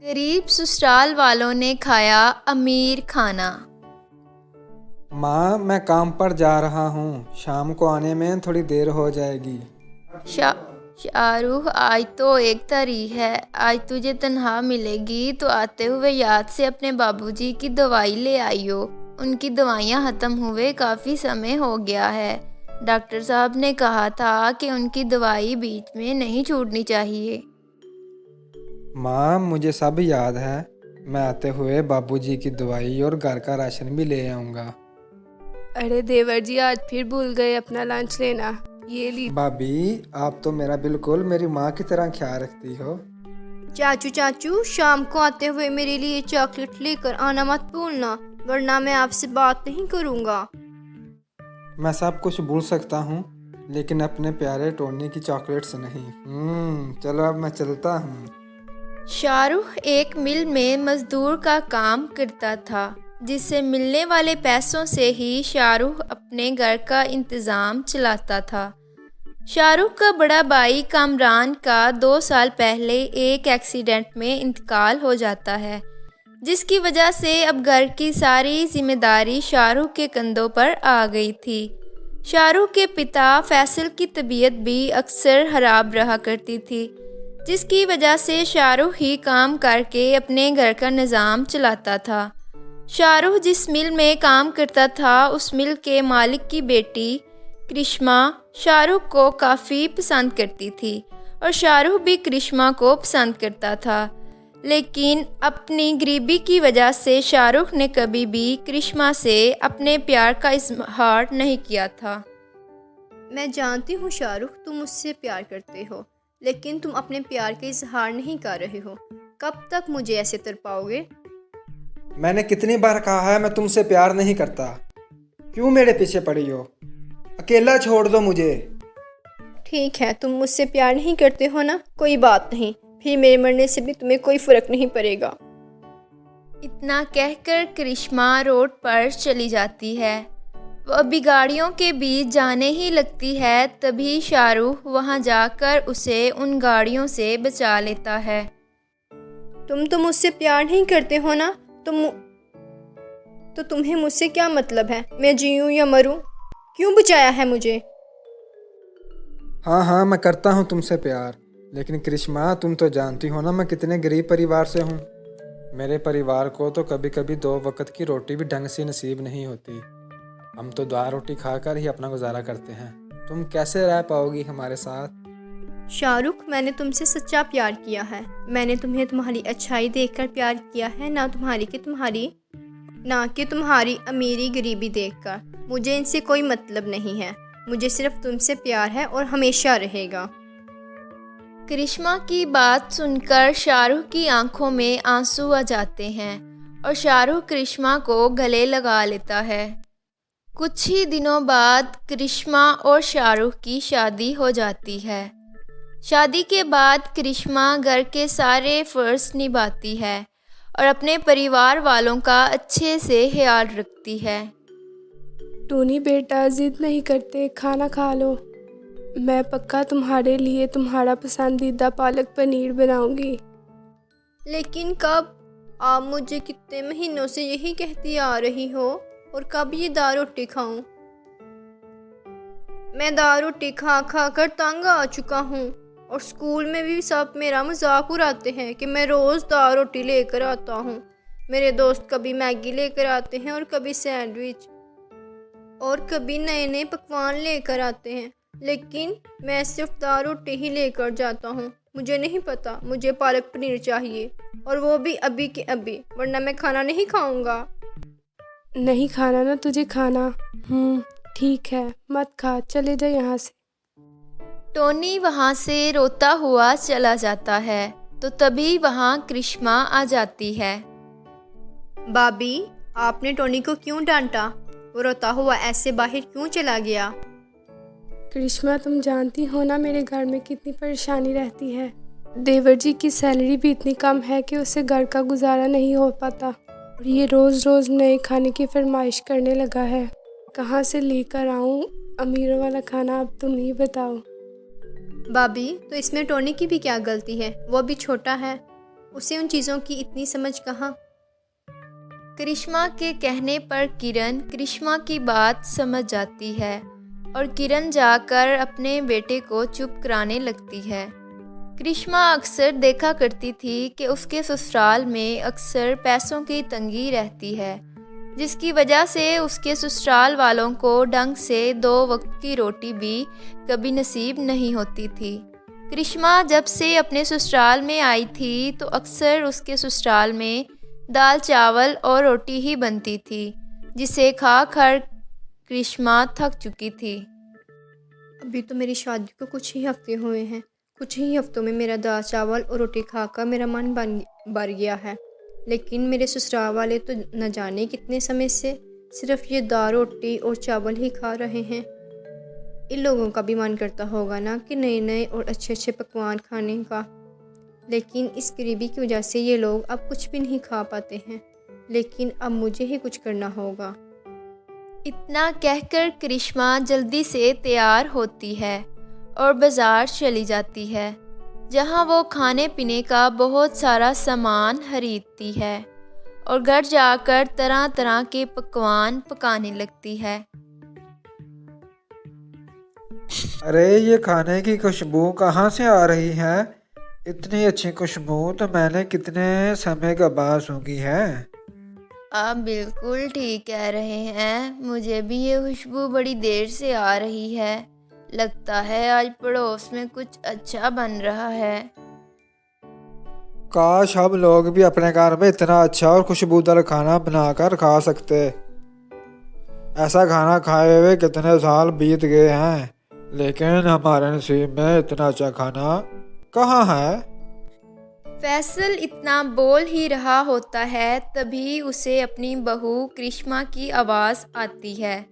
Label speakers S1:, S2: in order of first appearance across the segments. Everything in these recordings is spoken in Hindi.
S1: गरीब ससुराल वालों ने खाया अमीर खाना।
S2: माँ, मैं काम पर जा रहा हूँ। शाम को आने में थोड़ी देर हो जाएगी।
S1: शा शाहरुख, आज तो 1 तारीख है। आज तुझे तनख्वाह मिलेगी तो आते हुए याद से अपने बाबूजी की दवाई ले आइयो। उनकी दवाइयाँ ख़त्म हुए काफ़ी समय हो गया है। डॉक्टर साहब ने कहा था कि उनकी दवाई बीच में नहीं छूटनी चाहिए।
S2: माँ, मुझे सब याद है। मैं आते हुए बाबूजी की दवाई और घर का राशन भी ले आऊँगा।
S3: अरे देवर जी, आज फिर भूल गए अपना लंच लेना। ये ली।
S2: भाभी, आप तो मेरा बिल्कुल मेरी माँ की तरह ख्याल रखती हो।
S4: चाचू, शाम को आते हुए मेरे लिए चॉकलेट लेकर आना मत भूलना, वरना मैं आपसे बात नहीं करूँगा।
S2: मैं सब कुछ भूल सकता हूँ, लेकिन अपने प्यारे टोनी की चॉकलेट्स नहीं। चलो अब मैं चलता हूँ।
S1: शाहरुख एक मिल में मजदूर का काम करता था, जिससे मिलने वाले पैसों से ही शाहरुख अपने घर का इंतज़ाम चलाता था। शाहरुख का बड़ा भाई कामरान का 2 साल पहले एक एक्सीडेंट में इंतकाल हो जाता है, जिसकी वजह से अब घर की सारी जिम्मेदारी शाहरुख के कंधों पर आ गई थी। शाहरुख के पिता फैसल की तबीयत भी अक्सर खराब रहा करती थी, जिसकी वजह से शाहरुख ही काम करके अपने घर का निज़ाम चलाता था। शाहरुख जिस मिल में काम करता था, उस मिल के मालिक की बेटी करिश्मा शाहरुख को काफ़ी पसंद करती थी और शाहरुख भी करिश्मा को पसंद करता था। लेकिन अपनी गरीबी की वजह से शाहरुख ने कभी भी करिश्मा से अपने प्यार का इजहार नहीं किया था।
S4: मैं जानती हूँ शाहरुख, तुम मुझसे प्यार करते हो, लेकिन तुम अपने प्यार का इजहार नहीं कर रहे हो। कब तक मुझे ऐसे तरपाओगे?
S2: मैंने कितनी बार कहा है मैं तुमसे प्यार नहीं करता। क्यों मेरे पीछे पड़ी हो? अकेला छोड़ दो मुझे।
S4: ठीक है, तुम मुझसे प्यार नहीं करते हो ना, कोई बात नहीं, फिर मेरे मरने से भी तुम्हें कोई फ़र्क नहीं पड़ेगा।
S1: इतना कहकर करिश्मा रोड पर चली जाती है। वो अभी गाड़ियों के बीच जाने ही लगती है, तभी शाहरुख वहां जाकर उसे उन गाड़ियों से बचा लेता है।
S4: तुम तो मुझसे प्यार नहीं करते हो ना, तो तुम्हें मुझसे क्या मतलब है? मैं जीऊँ या मरूँ? क्यों बचाया है मुझे?
S2: हाँ, मैं करता हूँ तुमसे प्यार, लेकिन करिश्मा, तुम तो जानती हो ना मैं कितने गरीब परिवार से हूँ। मेरे परिवार को तो कभी कभी 2 वक्त की रोटी भी ढंग से नसीब नहीं होती। हम तो 2 रोटी खाकर ही अपना गुजारा करते हैं। तुम कैसे रह पाओगी हमारे साथ?
S4: शाहरुख, मैंने तुमसे सच्चा प्यार किया है। मैंने तुम्हें तुम्हारी अच्छाई देखकर प्यार किया है, ना कि तुम्हारी अमीरी गरीबी देखकर। मुझे इनसे कोई मतलब नहीं है। मुझे सिर्फ तुमसे प्यार है और हमेशा रहेगा।
S1: करिश्मा की बात सुनकर शाहरुख की आंखों में आंसू आ जाते हैं और शाहरुख करिश्मा को गले लगा लेता है। कुछ ही दिनों बाद करिश्मा और शाहरुख की शादी हो जाती है। शादी के बाद करिश्मा घर के सारे फ़र्ज निभाती है और अपने परिवार वालों का अच्छे से ख्याल रखती है।
S3: टोनी बेटा, जिद नहीं करते, खाना खा लो। मैं पक्का तुम्हारे लिए तुम्हारा पसंदीदा पालक पनीर बनाऊंगी।
S4: लेकिन कब? आप मुझे कितने महीनों से यही कहती आ रही हो, और कब ये दाल रोटी खाऊं? मैं दाल रोटी खा खा कर तंग आ चुका हूँ, और स्कूल में भी सब मेरा मजाक उड़ाते हैं कि मैं रोज़ दाल रोटी लेकर आता हूँ। मेरे दोस्त कभी मैगी लेकर आते हैं, और कभी सैंडविच, और कभी नए नए पकवान लेकर आते हैं, लेकिन मैं सिर्फ दाल रोटी ही लेकर जाता हूँ। मुझे नहीं पता, मुझे पालक पनीर चाहिए, और वो भी अभी के अभी, वरना मैं खाना नहीं खाऊंगा।
S3: नहीं खाना ना तुझे खाना? ठीक है, मत खा, चले जा यहाँ से।
S1: टोनी वहाँ से रोता हुआ चला जाता है, तो तभी वहाँ करिश्मा आ जाती है।
S4: भाभी, आपने टोनी को क्यों डांटा? वो रोता हुआ ऐसे बाहर क्यों चला गया?
S3: करिश्मा, तुम जानती हो ना मेरे घर में कितनी परेशानी रहती है। देवर जी की सैलरी भी इतनी कम है कि उससे घर का गुजारा नहीं हो पाता, और ये रोज़ रोज़ नए खाने की फरमाइश करने लगा है। कहाँ से लेकर आऊँ अमीरों वाला खाना, अब तुम ही बताओ।
S4: भाभी, तो इसमें टोनी की भी क्या गलती है? वो भी छोटा है। उसे उन चीज़ों की इतनी समझ कहाँ।
S1: करिश्मा के कहने पर किरण करिश्मा की बात समझ जाती है और किरण जाकर अपने बेटे को चुप कराने लगती है। करिश्मा अक्सर देखा करती थी कि उसके ससुराल में अक्सर पैसों की तंगी रहती है, जिसकी वजह से उसके ससुराल वालों को ढंग से 2 वक्त की रोटी भी कभी नसीब नहीं होती थी। करिश्मा जब से अपने ससुराल में आई थी तो अक्सर उसके ससुराल में दाल चावल और रोटी ही बनती थी, जिसे खा कर करिश्मा थक चुकी थी।
S4: अभी तो मेरी शादी को कुछ ही हफ्ते हुए हैं। कुछ ही हफ्तों में मेरा दाल चावल और रोटी खाकर मेरा मन भर गया है, लेकिन मेरे ससुराल वाले तो न जाने कितने समय से सिर्फ ये दाल रोटी और चावल ही खा रहे हैं। इन लोगों का भी मन करता होगा ना कि नए नए और अच्छे अच्छे पकवान खाने का, लेकिन इस गरीबी की वजह से ये लोग अब कुछ भी नहीं खा पाते हैं। लेकिन अब मुझे ही कुछ करना होगा।
S1: इतना कहकर करिश्मा जल्दी से तैयार होती है और बाज़ार चली जाती है, जहां वो खाने पीने का बहुत सारा सामान खरीदती है और घर जाकर तरह तरह के पकवान पकाने लगती है।
S2: अरे ये खाने की खुशबू कहाँ से आ रही है? इतनी अच्छी खुशबू तो मैंने कितने समय का बाद सूंघी है।
S1: आप बिल्कुल ठीक कह रहे हैं, मुझे भी ये खुशबू बड़ी देर से आ रही है। लगता है आज पड़ोस में कुछ अच्छा बन रहा है।
S2: काश हम लोग भी अपने घर में इतना अच्छा और खुशबूदार खाना बनाकर खा सकते। ऐसा खाना खाए हुए कितने साल बीत गए हैं, लेकिन हमारे नसीब में इतना अच्छा खाना कहाँ है।
S1: फैसल इतना बोल ही रहा होता है, तभी उसे अपनी बहू करिश्मा की आवाज़ आती है,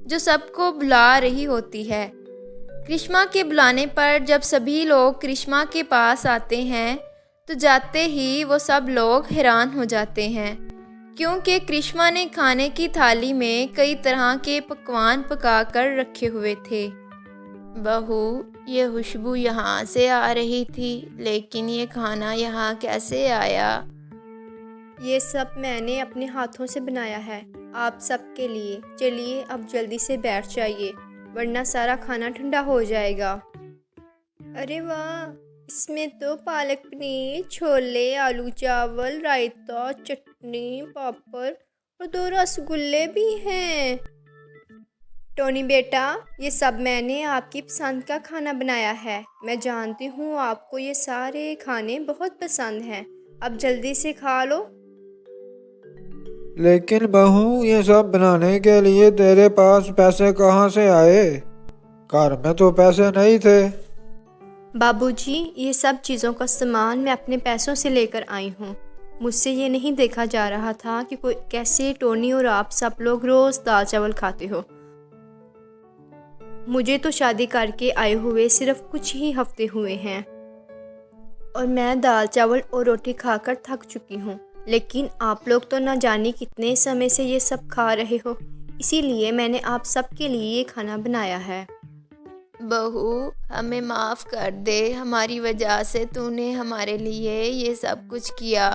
S1: जो सबको बुला रही होती है। करिश्मा के बुलाने पर जब सभी लोग करिश्मा के पास आते हैं तो जाते ही वो सब लोग हैरान हो जाते हैं, क्योंकि करिश्मा ने खाने की थाली में कई तरह के पकवान पकाकर रखे हुए थे। बहू, ये खुशबू यहाँ से आ रही थी, लेकिन ये खाना यहाँ कैसे आया?
S4: ये सब मैंने अपने हाथों से बनाया है आप सबके लिए। चलिए अब जल्दी से बैठ जाइए, वरना सारा खाना ठंडा हो जाएगा। अरे वाह, इसमें तो पालक पनीर, छोले, आलू चावल, रायता, चटनी, पापड़ और 2 रसगुल्ले भी हैं। टोनी बेटा, ये सब मैंने आपकी पसंद का खाना बनाया है। मैं जानती हूँ आपको ये सारे खाने बहुत पसंद हैं। अब जल्दी से खा लो।
S2: लेकिन बहू, ये सब बनाने के लिए तेरे पास पैसे कहाँ से आए? घर में तो पैसे नहीं थे।
S4: बाबूजी, ये सब चीज़ों का सामान मैं अपने पैसों से लेकर आई हूँ। मुझसे ये नहीं देखा जा रहा था कि कोई कैसे टोनी और आप सब लोग रोज़ दाल चावल खाते हो। मुझे तो शादी करके आए हुए सिर्फ कुछ ही हफ्ते हुए हैं और मैं दाल चावल और रोटी खाकर थक चुकी हूँ, लेकिन आप लोग तो ना जाने कितने समय से ये सब खा रहे हो, इसीलिए मैंने आप सबके लिए ये खाना बनाया है।
S1: बहू, हमें माफ़ कर दे, हमारी वजह से तूने हमारे लिए ये सब कुछ किया।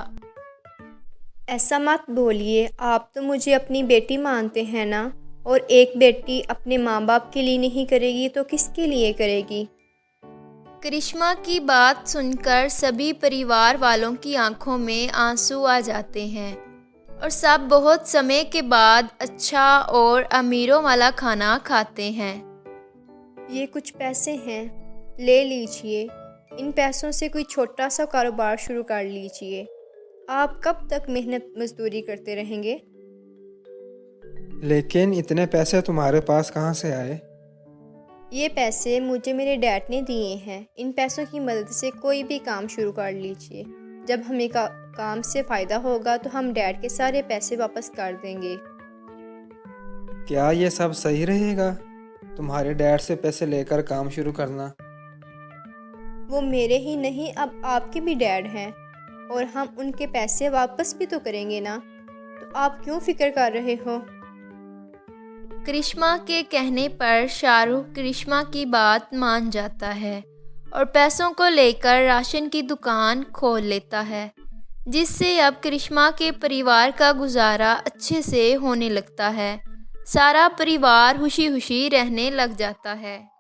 S4: ऐसा मत बोलिए, आप तो मुझे अपनी बेटी मानते हैं ना, और एक बेटी अपने माँ बाप के लिए नहीं करेगी तो किसके लिए करेगी।
S1: करिश्मा की बात सुनकर सभी परिवार वालों की आंखों में आंसू आ जाते हैं और सब बहुत समय के बाद अच्छा और अमीरों वाला खाना खाते हैं।
S4: ये कुछ पैसे हैं, ले लीजिए। इन पैसों से कोई छोटा सा कारोबार शुरू कर लीजिए। आप कब तक मेहनत मजदूरी करते रहेंगे?
S2: लेकिन इतने पैसे तुम्हारे पास कहाँ से आए?
S4: ये पैसे मुझे मेरे डैड ने दिए हैं। इन पैसों की मदद से कोई भी काम शुरू कर लीजिए। जब हमें काम से फ़ायदा होगा तो हम डैड के सारे पैसे वापस कर देंगे।
S2: क्या ये सब सही रहेगा? तुम्हारे डैड से पैसे लेकर काम शुरू करना?
S4: वो मेरे ही नहीं, अब आपके भी डैड हैं और हम उनके पैसे वापस भी तो करेंगे ना, तो आप क्यों फिक्र कर रहे हो?
S1: करिश्मा के कहने पर शाहरुख करिश्मा की बात मान जाता है और पैसों को लेकर राशन की दुकान खोल लेता है। जिससे अब करिश्मा के परिवार का गुजारा अच्छे से होने लगता है। सारा परिवार खुशी खुशी रहने लग जाता है।